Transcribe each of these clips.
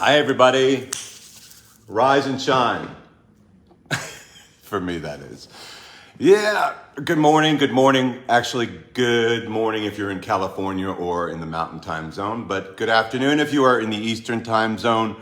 Hi, everybody. Rise and shine. For me, that is. Yeah, good morning, good morning. Actually, good morning if you're in California or in the Mountain Time Zone, but good afternoon if you are in the Eastern Time Zone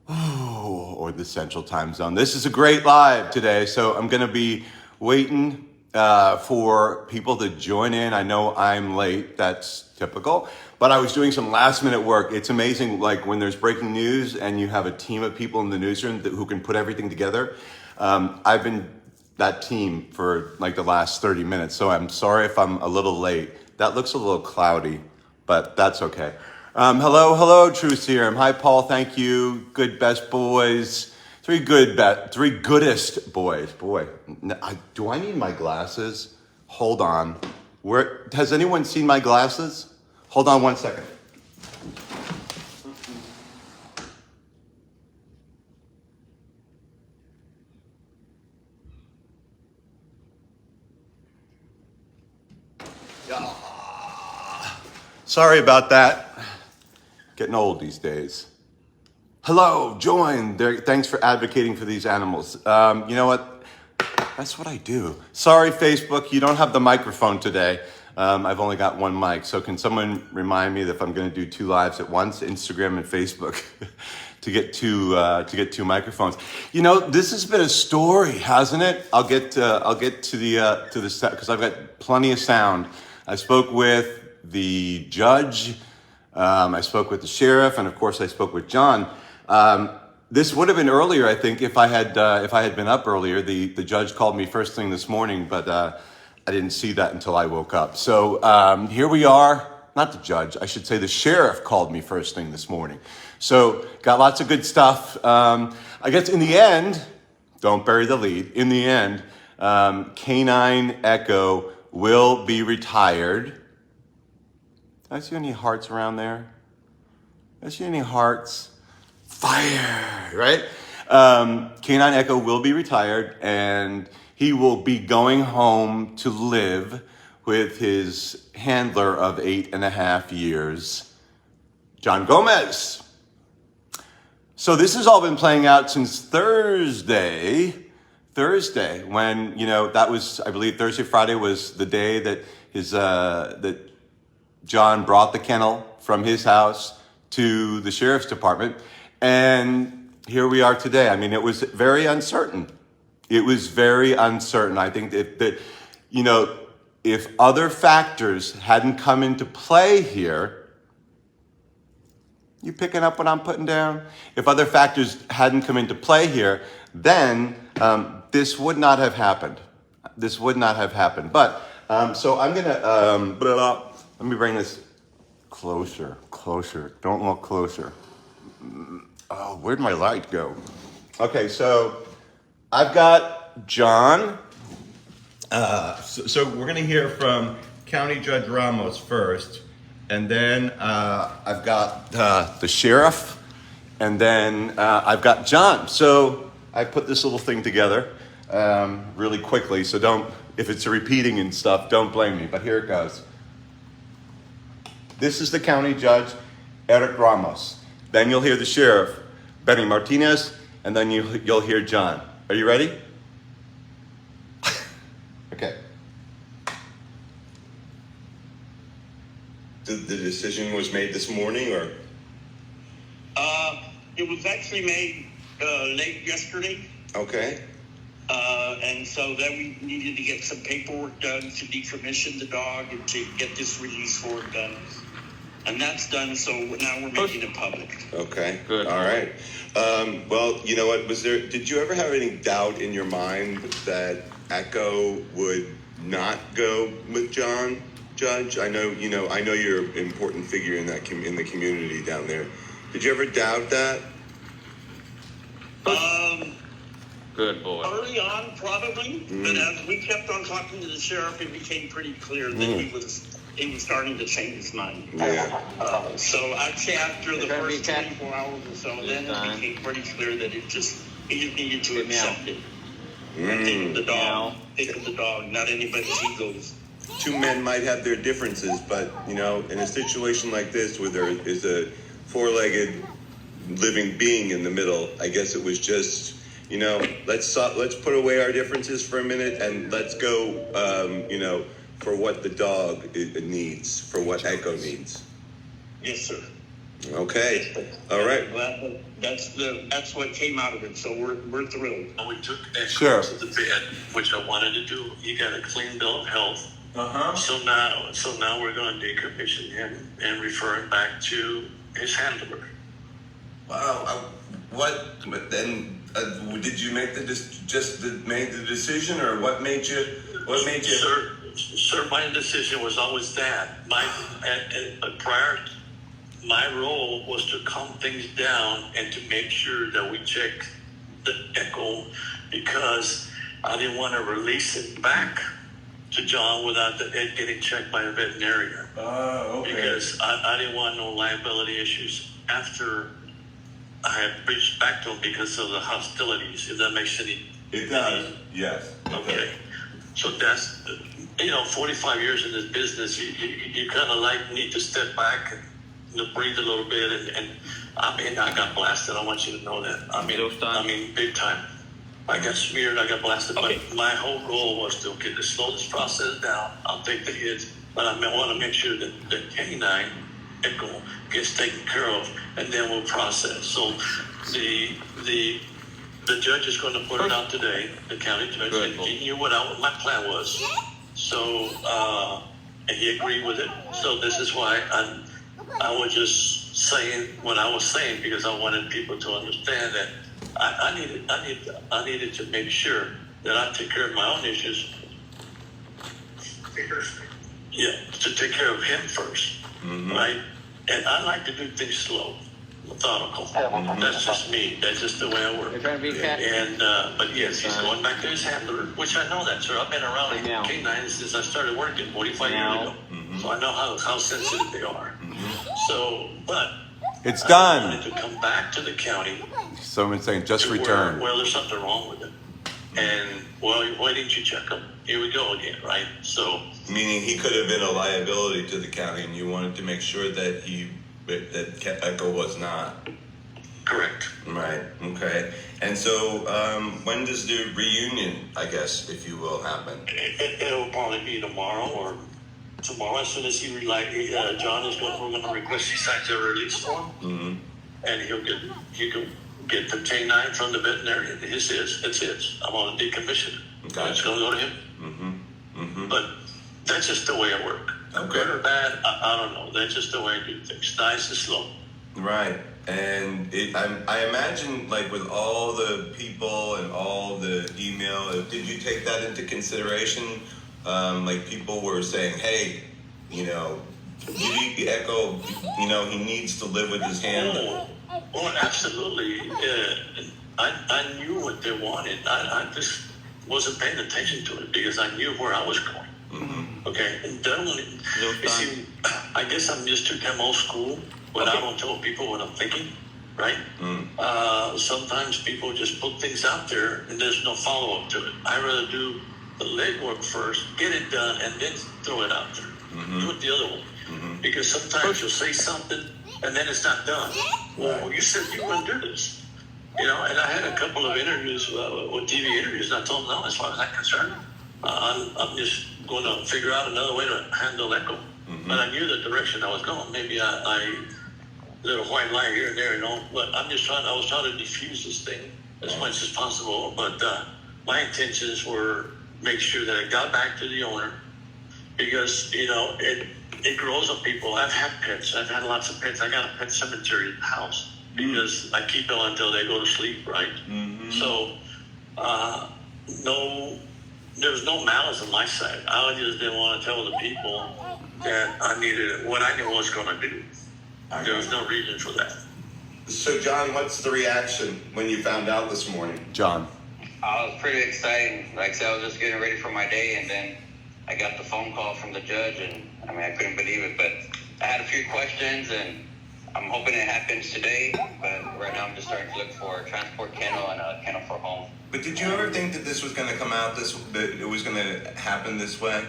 or the Central Time Zone. This is a great live today, so I'm going to be waiting for people to join in. I know I'm late, that's typical, but I was doing some last minute work. It's amazing, like when there's breaking news and you have a team of people in the newsroom who can put everything together. I've been that team for like the last 30 minutes, so I'm sorry if I'm a little late. That looks a little cloudy, but that's okay. Hello, True Serum. Hi, Paul. Thank you. Good best boys. Three goodest boys. Boy, do I need my glasses? Hold on. Has anyone seen my glasses? Hold on one second. Sorry about that. Getting old these days. Hello, join. Thanks for advocating for these animals. You know what? That's what I do. Sorry, Facebook, you don't have the microphone today. I've only got one mic. So can someone remind me that if I'm going to do two lives at once, Instagram and Facebook, to get two microphones? You know, this has been a story, hasn't it? I'll get to the because I've got plenty of sound. I spoke with the judge. I spoke with the sheriff, and of course, I spoke with John. This would have been earlier, I think, if I had been up earlier. The judge called me first thing this morning, but I didn't see that until I woke up. So here we are. Not the judge, I should say the sheriff called me first thing this morning. So got lots of good stuff. I guess in the end, don't bury the lead. In the end, Canine Echo will be retired. Did I see any hearts around there? Did I see any hearts? Fire, right? Canine Echo will be retired, and he will be going home to live with his handler of 8.5 years, John Gomez. So this has all been playing out since Thursday, when, you know, that was, I believe Friday was the day that that John brought the kennel from his house to the sheriff's department. And here we are today. I mean, it was very uncertain. I think that you know, if other factors hadn't come into play here, you picking up what I'm putting down? If other factors hadn't come into play here, then this would not have happened. But so I'm gonna let me bring this closer. Don't look closer. Oh, where'd my light go? Okay, so I've got John. So we're gonna hear from County Judge Ramos first, and then I've got the sheriff, and then I've got John. So I put this little thing together really quickly, so if it's repeating and stuff, don't blame me, but here it goes. This is the county judge, Eric Ramos. Then you'll hear the sheriff, Benny Martinez, and then you'll hear John. Are you ready? Okay. The decision was made this morning, or? It was actually made late yesterday. Okay. And so then we needed to get some paperwork done to decommission the dog and to get this release form done. And that's done, so now we're making it public. Okay, good. All right. Well, you know what? Did you ever have any doubt in your mind that Echo would not go with John, Judge? I know you're an important figure in the community down there. Did you ever doubt that? Good boy. Early on, probably, but as we kept on talking to the sheriff, it became pretty clear that he was starting to change his mind. Yeah. So I'd say after the first 24 hours or so, then it became pretty clear that he just needed to accept it. Taking the dog, not anybody's egos. Two men might have their differences, but, you know, in a situation like this where there is a four-legged living being in the middle. I guess it was just, you know, let's put away our differences for a minute and let's go, you know, for what the dog needs, for what Echo needs. Yes, sir. Okay. All right. Well, that's what came out of it. So we're thrilled. We took Echo Sure. to the vet, which I wanted to do. He got a clean bill of health. Uh-huh. So now we're going to decommission him and refer him back to his handler. Wow. But then did you make made the decision, or what made you? Sir, my decision was always that. My role was to calm things down and to make sure that we check the Echo, because I didn't want to release it back to John without it getting checked by a veterinarian. Oh, okay. Because I didn't want no liability issues after I had reached back to him because of the hostilities, if that makes any... It does, yes. Okay. So that's, 45 years in this business, you kind of like need to step back and breathe a little bit. And I mean, I got blasted. I want you to know that. I mean, big time. I got smeared. I got blasted. Okay. But my whole goal was to slow this process down. I'll take the hits, but I want to make sure that the canine Echo gets taken care of, and then we'll process. So the judge is going to put it out today. The county judge. Good. And he knew what my plan was. So and he agreed with it. So this is why I was just saying what I was saying, because I wanted people to understand that I needed to make sure that I take care of my own issues. Yeah, to take care of him first, right? And I like to do things slow, methodical. That's just me. That's just the way I work. You're trying to be cat? And but yes, he's going back to his handler, which I know that, sir. I've been around canines since I started working 45 years ago, so I know how sensitive they are. So, but It's I done. wanted to come back to the county. Someone's saying just to return. Where there's something wrong with it, and why didn't you check him? Here we go again, right? So, Meaning he could have been a liability to the county, and you wanted to make sure that that Echo was not. correct. Right. Okay. And so, when does the reunion, I guess, if you will, happen? It'll probably be tomorrow or tomorrow. As soon as John is going, we're going to request he signs a release form, and he can get the canine from the veterinarian. It's his. I'm going to decommission it. Gotcha. It's going to go to him. But that's just the way I work. Okay. Good or bad, I don't know. That's just the way I do things. Nice and slow. Right. And I imagine, like, with all the people and all the email, did you take that into consideration? Like, people were saying, hey, Didi Echo, he needs to live with his hand. Oh, absolutely. I knew what they wanted. I just wasn't paying attention to it because I knew where I was going. Okay, and you see, I guess I'm just too damn old school when I don't tell people what I'm thinking, right? Sometimes people just put things out there and there's no follow-up to it. I rather do the legwork first, get it done, and then throw it out there. Do it the other way. Because sometimes you'll say something and then it's not done. Well, you said you were going to do this. And I had a couple of interviews with TV interviews, and I told them, no, as far as I'm concerned, I'm just going to figure out another way to handle Echo. But I knew the direction I was going. Maybe I little white lie here and there, but I was trying to diffuse this thing as much as possible. But my intentions were make sure that I got back to the owner, because, it grows on people. I've had pets. I've had lots of pets. I got a pet cemetery at the house because I keep them until they go to sleep, right? So, there was no malice on my side. I just didn't want to tell the people that I needed what I knew I was going to do. There was no reason for that. So, John, what's the reaction when you found out this morning? John. I was pretty excited. Like I said, I was just getting ready for my day, and then I got the phone call from the judge, and I couldn't believe it. But I had a few questions, and I'm hoping it happens today. But right now, I'm just starting to look for a transport kennel and a kennel for home. But did you ever think that this was going to come out that it was going to happen this way?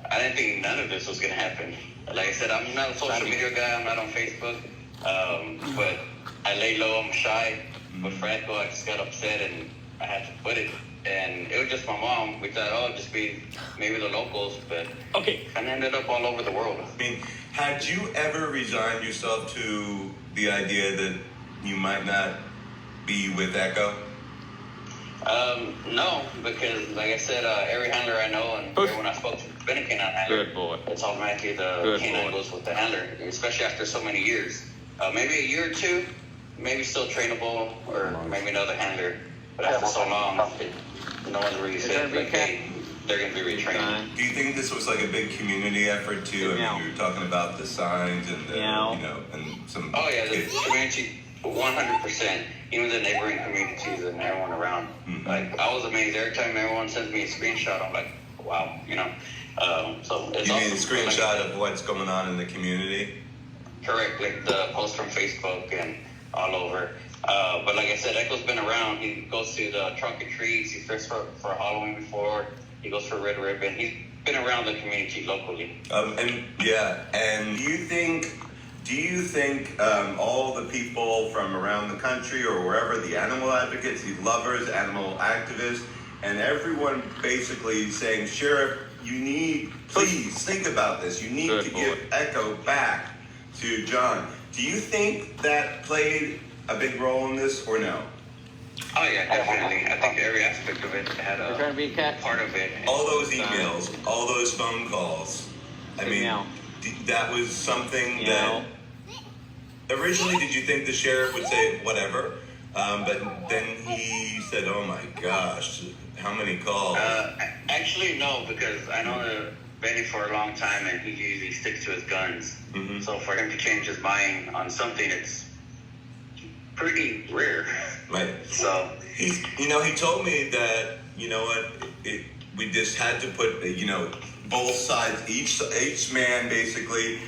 I didn't think none of this was going to happen. Like I said, I'm not a social media guy. I'm not on Facebook. But I I lay low, I'm shy. But for Echo, I just got upset and I had to put it. And it was just my mom. We thought, oh, it'd just be maybe the locals, but Okay. kind of ended up all over the world. I mean, had you ever resigned yourself to the idea that you might not be with Echo? No, because like I said, every handler I know, and when I spoke to been a canine handler, Good boy. it's automatically the Good canine boy. goes with the handler, especially after so many years. Maybe a year or two, maybe still trainable, or maybe another handler. But after so long, no one's really said, gonna be okay, they're going to be retrained. Do you think this was like a big community effort too? I Meow. mean, you were talking about the signs and the, Meow. you know, and some. Oh yeah, the community, 100%. Even the neighboring communities and everyone around. Mhm. Like I was amazed every time everyone sends me a screenshot. I'm like, wow, you know. So it's You mean a awesome. screenshot of what's going on in the community? Correct, like the post from Facebook and all over. But like I said, Echo's been around. He goes to the trunk and trees. He's dressed for Halloween before. He goes for Red Ribbon. He's been around the community locally. And yeah, and do you think all the people from around the country or wherever, the animal advocates, the lovers, animal activists, and everyone basically saying, Sheriff, you need, please think about this. You need Good to boy. give Echo back to John. Do you think that played a big role in this or no? Oh yeah, definitely. I think every aspect of it had You're trying to a be a cat? part of it. All those emails, all those phone calls. I mean, Meow. that was something Meow. that originally, did you think the sheriff would say whatever? But then he said, "Oh my gosh, how many calls?" Actually, no, because I know Benny for a long time, and he usually sticks to his guns. Mhm. So for him to change his mind on something, it's pretty rare. Right. So He told me that, you know what, we just had to put, both sides, each man basically,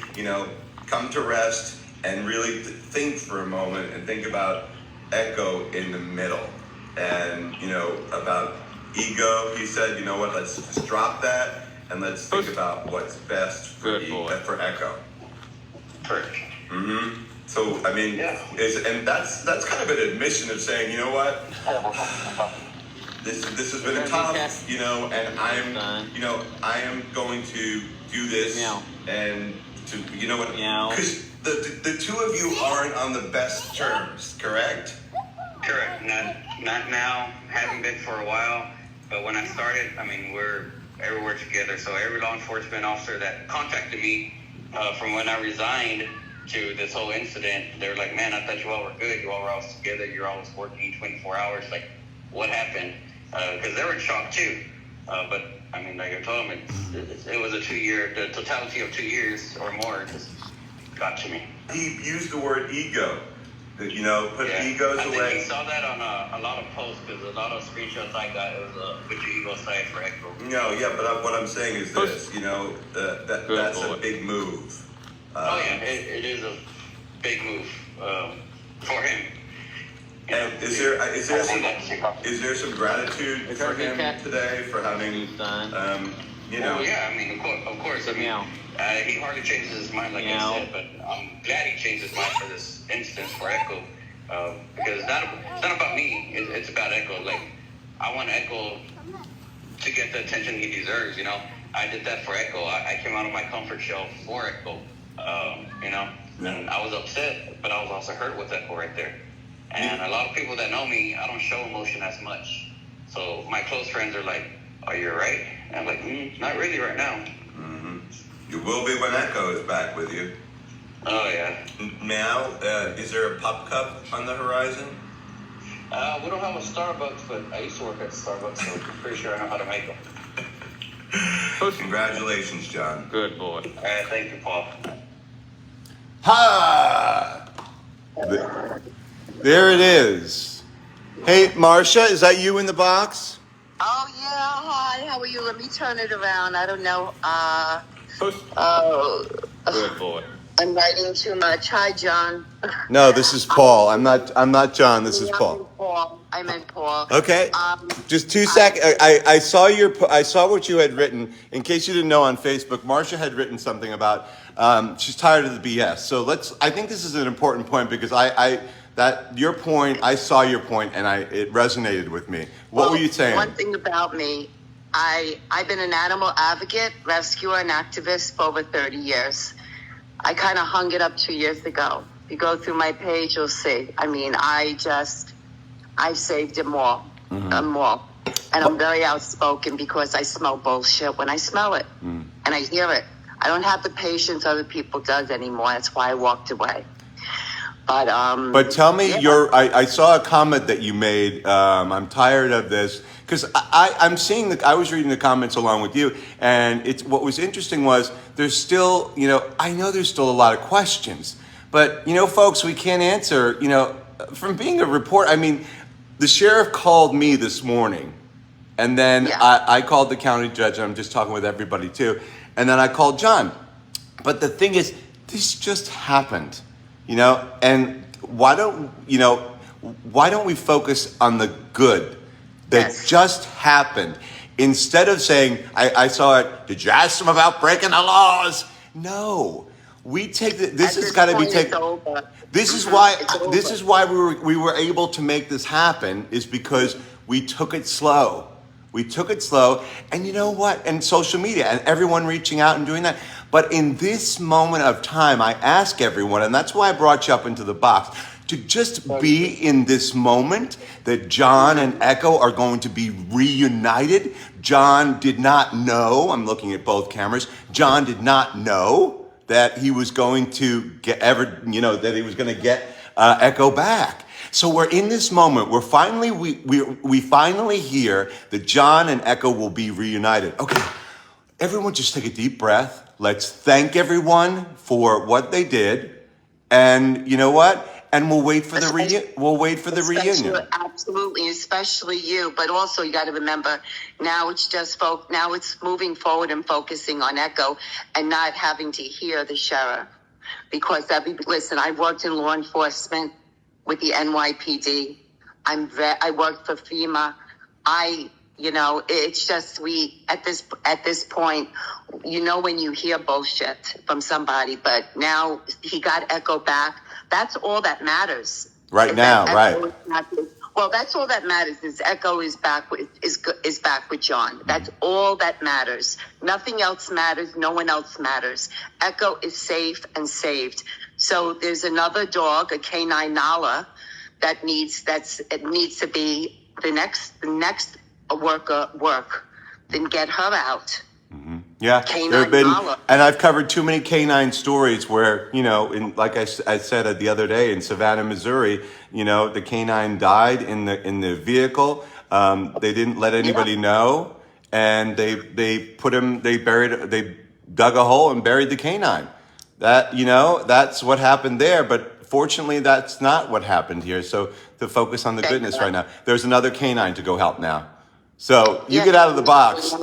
come to rest and really think for a moment and think about Echo in the middle. And, about ego, he said, you know what, let's just drop that and let's think about what's best for, Good boy. for Echo. correct. Mm-hmm. So, I mean, Yeah. and that's kind of an admission of saying, you know what, this has been You're gonna be tough, and I am going to do this, Meow. and to, you know what, Meow. because the two of you aren't on the best terms, correct? Correct. Not now. Haven't been for a while. But when I started, I mean, we're everywhere together. So every law enforcement officer that contacted me from when I resigned to this whole incident, they were like, "Man, I thought you all were good. You all were always together. You're always working 24 hours. Like, what happened?" Because they were in shock too. But I mean, like I told them, it was the totality of 2 years or more just got to me. He used the word ego, put Yeah. egos I think away. he saw that on a lot of posts because a lot of screenshots I got, it was a put your ego aside for Echo. No, yeah, but what I'm saying is this, that's a boy. big move. Oh yeah, it is a big move for him. You know, And is there I think that's- is there some gratitude It's for our big him cat. today for having, Done. Oh yeah, I mean, of course. I mean, Meow. he hardly changes his mind, like Meow. I said, but I'm glad he changed his mind for this instance for Echo, because it's not about me. It's about Echo. Like, I want Echo to get the attention he deserves. I did that for Echo. I came out of my comfort shell for Echo. And I was upset, but I was also hurt with Echo right there. And a lot of people that know me, I don't show emotion as much. So my close friends are like, "Are you alright?" And I'm like, "Not really right now." you will be when Echo is back with you. Oh yeah. Now, is there a Pup Cup on the horizon? We don't have a Starbucks, but I used to work at Starbucks, so I'm pretty sure I know how to make them. Congratulations, John. Good boy. Alright, thank you, Paul. Ha! There it is. Hey, Marcia, is that you in the box? Oh yeah, hi. How are you? Let me turn it around. I don't know. Good boy. I'm writing too much. Hi, John. No, this is Paul. I'm not John. This is Yeah, Paul. I meant Paul. Okay. Um, Just 2 seconds. I saw what you had written. In case you didn't know, on Facebook, Marcia had written something about she's tired of the BS. So I think this is an important point because that your point, I saw your point, and it resonated with me. What were you saying? One thing about me, I've been an animal advocate, rescuer, and activist for over 30 years. I kind of hung it up 2 years ago. If you go through my page, you'll see. I mean, I saved them all. Them all. And I'm very outspoken because I smell bullshit when I smell it. And I hear it. I don't have the patience other people does anymore. That's why I walked away. But tell me I saw a comment that you made. I'm tired of this because I'm seeing I was reading the comments along with you, and what was interesting was there's still, I know there's still a lot of questions, but folks, we can't answer, from being a reporter. I mean, the sheriff called me this morning, and then I called the county judge, and I'm just talking with everybody too, and then I called John. But the thing is, this just happened. And why don't we focus on the good that just happened instead of saying, I saw it, did you ask them about breaking the laws? No, we take this has got to be taken. This is why we were able to make this happen, is because we took it slow. We took it slow, and you know what? And social media and everyone reaching out and doing that. But in this moment of time, I ask everyone, and that's why I brought you up into the box, to just be in this moment that John and Echo are going to be reunited. John did not know, I'm looking at both cameras, John did not know that he was going to get Echo back. So we're in this moment. We finally hear that John and Echo will be reunited. Okay, everyone, just take a deep breath. Let's thank everyone for what they did, and you know what? And we'll wait for the reunion. Absolutely, especially you. But also, you got to remember, now it's moving forward and focusing on Echo, and not having to hear the sheriff, because listen, I worked in law enforcement with the NYPD. I worked for FEMA. It's just at this point, when you hear bullshit from somebody, but now he got Echo back. That's all that matters. Right now, right. Well, that's all that matters is Echo is back with John. That's all that matters. Nothing else matters. No one else matters. Echo is safe and saved. So there's another dog, a canine Nala, that needs to be the next work. Then get her out. Mm-hmm. Yeah, canine Nala. And I've covered too many canine stories where, like I said the other day in Savannah, Missouri, the canine died in the vehicle. They didn't let anybody know, and they dug a hole and buried the canine. That's what happened there. But fortunately, that's not what happened here. So to focus on the goodness right now. There's another canine to go help now. So you get out of the box.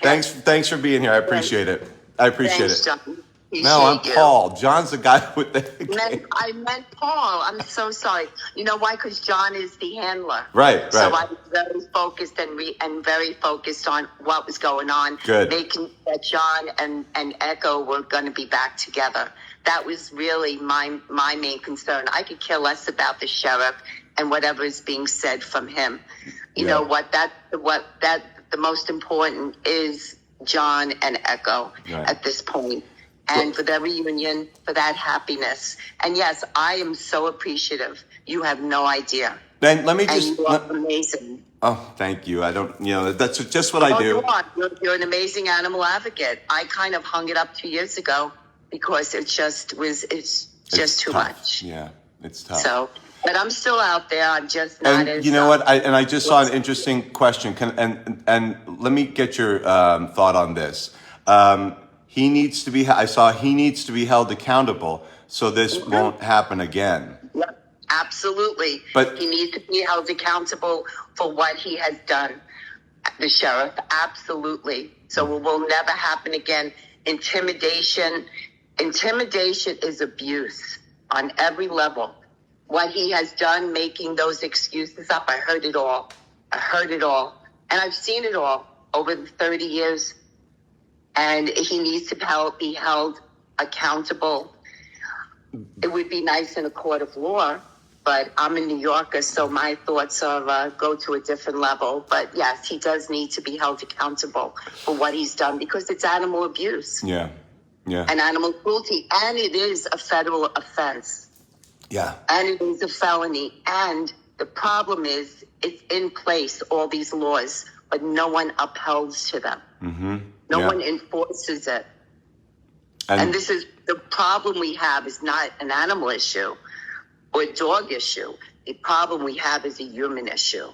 Thanks for being here. I appreciate it. Thanks, John. No, I'm Paul. John's the guy with the. I meant Paul. I'm so sorry. You know why? Because John is the handler. Right. So I was very focused and very focused on what was going on. Good. Making that John and Echo were going to be back together. That was really my main concern. I could care less about the sheriff and whatever is being said from him. You know what? The most important is John and Echo at this point. And for that reunion, for that happiness. And yes, I am so appreciative. You have no idea. Then let me you are amazing. Oh, thank you. I don't, that's just what I do. You are. You're an amazing animal advocate. I kind of hung it up 2 years ago because it's just too tough. Much. Yeah, it's tough. So, but I'm still out there. I'm just not as. You know what? I just saw an interesting question. And let me get your thought on this. He needs to be held accountable, so this won't happen again. Yep, absolutely. But he needs to be held accountable for what he has done. The sheriff, absolutely. So it will never happen again. Intimidation is abuse on every level. What he has done, making those excuses up, I heard it all. And I've seen it all over the 30 years. And he needs to be held accountable. It it would be nice in a court of law, but I'm a New Yorker, so my thoughts are go to a different level. But yes, he does need to be held accountable for what he's done because it's animal abuse Yeah. Yeah. and animal cruelty, and it is a federal offense, Yeah. and it is a felony. And the problem is, it's in place, all these laws, but no one upholds to them. Mm-hmm. No Yeah. one enforces it. And this is the problem we have is not an animal issue or a dog issue. The problem we have is a human issue.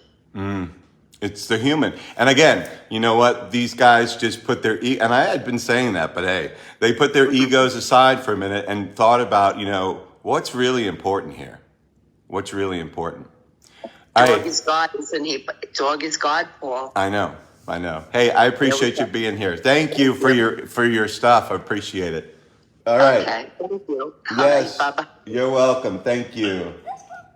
It's the human. And again, you know what? These guys just put their and I had been saying that, but hey, they put their egos aside for a minute and thought about, what's really important here? What's really important? Dog is God, isn't he? Dog is God, Paul. I know. Hey, I appreciate you being here. Thank you for your stuff. I appreciate it. All right. Okay, thank you. Yes. All right, bye-bye. You're welcome. Thank you.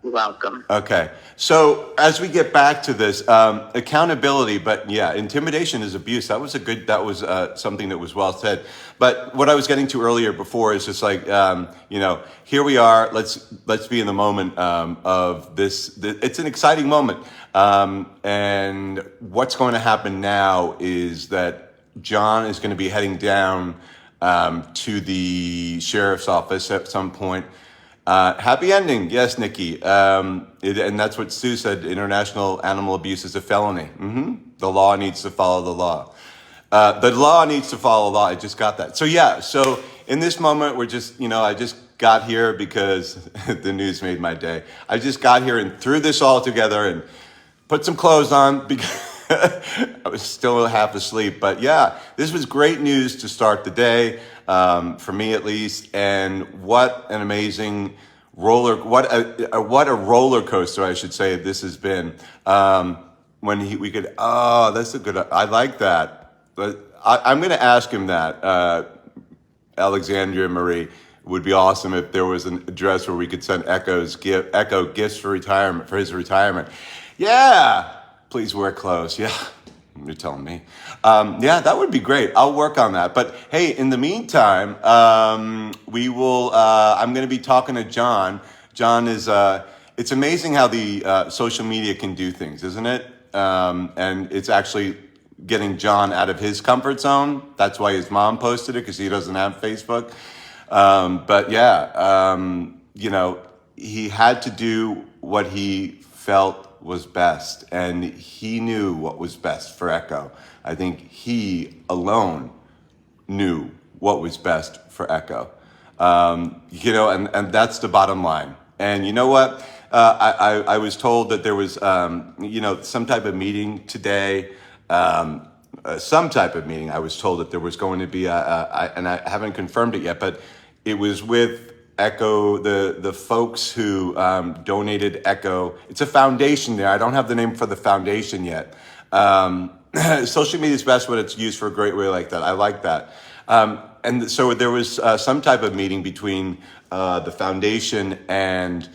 You're welcome. Okay. So as we get back to this, accountability, but yeah, intimidation is abuse. That was something that was well said. But what I was getting to earlier before is just like, here we are. Let's be in the moment of this. It's an exciting moment. And what's going to happen now is that John is going to be heading down to the sheriff's office at some point. Happy ending. Yes, Nikki. And that's what Sue said. International animal abuse is a felony. The law needs to follow the law. The law needs to follow the law. I just got that. So yeah. So in this moment, we're just, I just got here because the news made my day. I just got here and threw this all together and put some clothes on because I was still half asleep. But yeah, this was great news to start the day. For me at least, and what an amazing what a roller coaster, I should say, this has been. That's a good, I like that. But I'm going to ask him that. Alexandria Marie, it would be awesome if there was an address where we could send Echo gifts for his retirement. Yeah, please wear clothes. Yeah. You're telling me. Yeah, that would be great. I'll work on that. But hey, in the meantime, we will, I'm going to be talking to John. John is, it's amazing how the social media can do things, isn't it? And it's actually getting John out of his comfort zone. That's why his mom posted it, because he doesn't have Facebook. But yeah, he had to do what he felt was best, and he knew what was best for Echo. I think he alone knew what was best for Echo. And that's the bottom line. And you know what? I was told that there was, some type of meeting today. Some type of meeting. I was told that there was going to be and I haven't confirmed it yet, but it was with Echo, the folks who donated Echo. It's a foundation there. I don't have the name for the foundation yet. Social media is best when it's used for a great way like that. I like that. And so there was some type of meeting between the foundation and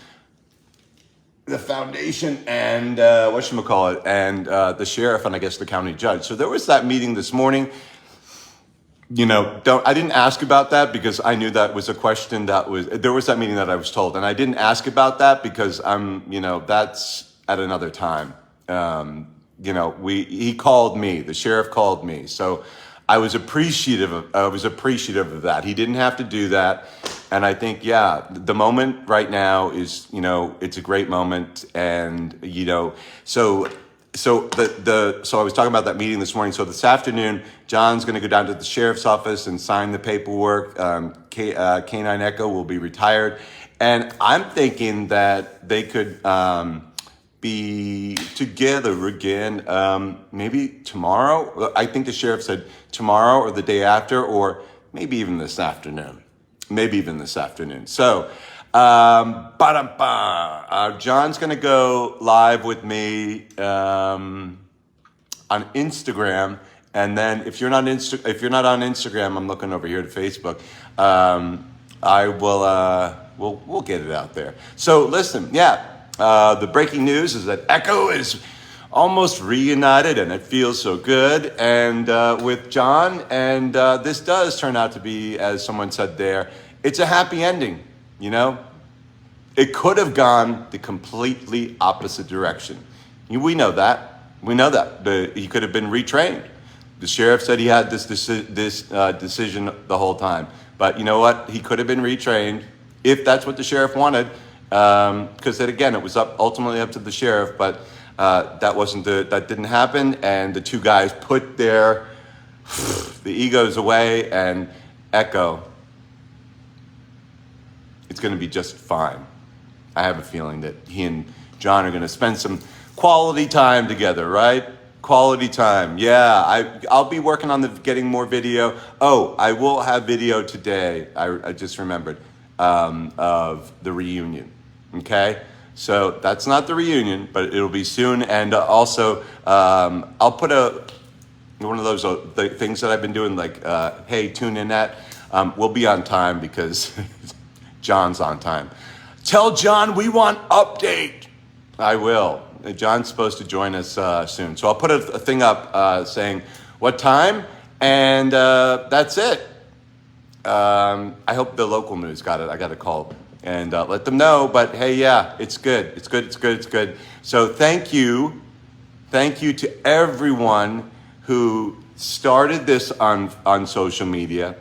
whatchamacallit, and the sheriff and I guess the county judge. So there was that meeting this morning. I didn't ask about that because I knew that was a question there was that meeting that I was told, and I didn't ask about that because that's at another time. He called me, the sheriff called me. So I was appreciative of that. He didn't have to do that. And I think, the moment right now is, it's a great moment. And, So I was talking about that meeting this morning. So this afternoon, John's going to go down to the sheriff's office and sign the paperwork. Canine Echo will be retired, and I'm thinking that they could be together again. Maybe tomorrow. I think the sheriff said tomorrow or the day after, or maybe even this afternoon. So. John's gonna go live with me on Instagram, and then if you're not on Instagram, I'm looking over here to Facebook. I will. We'll get it out there. So listen, the breaking news is that Echo is almost reunited, and it feels so good. And with John, and this does turn out to be, as someone said there, it's a happy ending. It could have gone the completely opposite direction. We know that. We know that. He could have been retrained. The sheriff said he had this decision the whole time. But you know what? He could have been retrained if that's what the sheriff wanted. Because again, it was ultimately up to the sheriff. But that didn't happen. And the two guys put the egos away, and Echo, it's going to be just fine. I have a feeling that he and John are going to spend some quality time together, right? Quality time. Yeah, I'll be working on getting more video. Oh, I will have video today. I just remembered of the reunion. Okay, so that's not the reunion, but it'll be soon. And also, I'll put one of those things that I've been doing, like, hey, tune in at. We'll be on time because John's on time. Tell John we want update. I will. John's supposed to join us soon. So I'll put a thing up saying what time, and that's it. I hope the local news got it. I got to call and let them know. But hey, yeah, it's good. It's good. It's good. It's good. So thank you. Thank you to everyone who started this on social media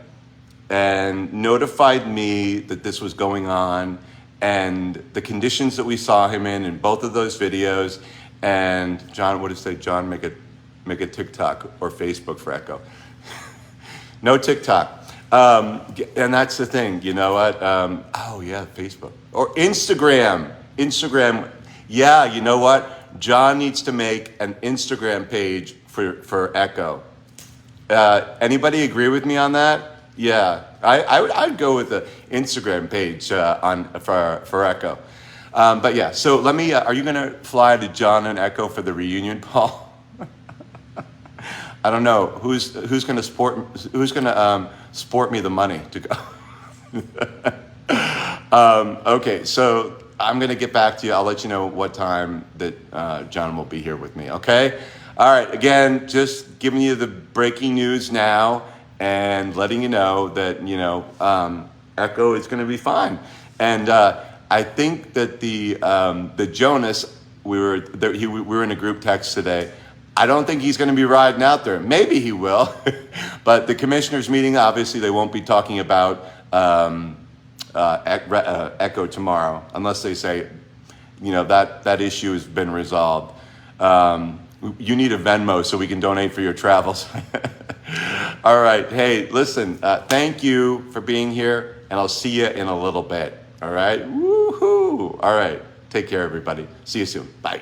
and notified me that this was going on, and the conditions that we saw him in both of those videos. And John, what did it say? John, make a TikTok or Facebook for Echo. No TikTok. And that's the thing, you know what? Oh yeah, Facebook or Instagram. Instagram. Yeah, you know what? John needs to make an Instagram page for Echo. Anybody agree with me on that? Yeah, I'd go with the Instagram page for Echo. But yeah, so let me. Are you gonna fly to John and Echo for the reunion, Paul? I don't know who's gonna sport me the money to go. Okay, so I'm gonna get back to you. I'll let you know what time that John will be here with me. Okay. All right. Again, just giving you the breaking news now, and letting you know that, Echo is going to be fine. And I think that the Jonas, we were in a group text today. I don't think he's going to be riding out there. Maybe he will, but the commissioners meeting, obviously they won't be talking about Echo tomorrow, unless they say, that issue has been resolved. You need a Venmo so we can donate for your travels. All right. Hey, listen, thank you for being here, and I'll see you in a little bit. All right. Woohoo. All right. Take care, everybody. See you soon. Bye.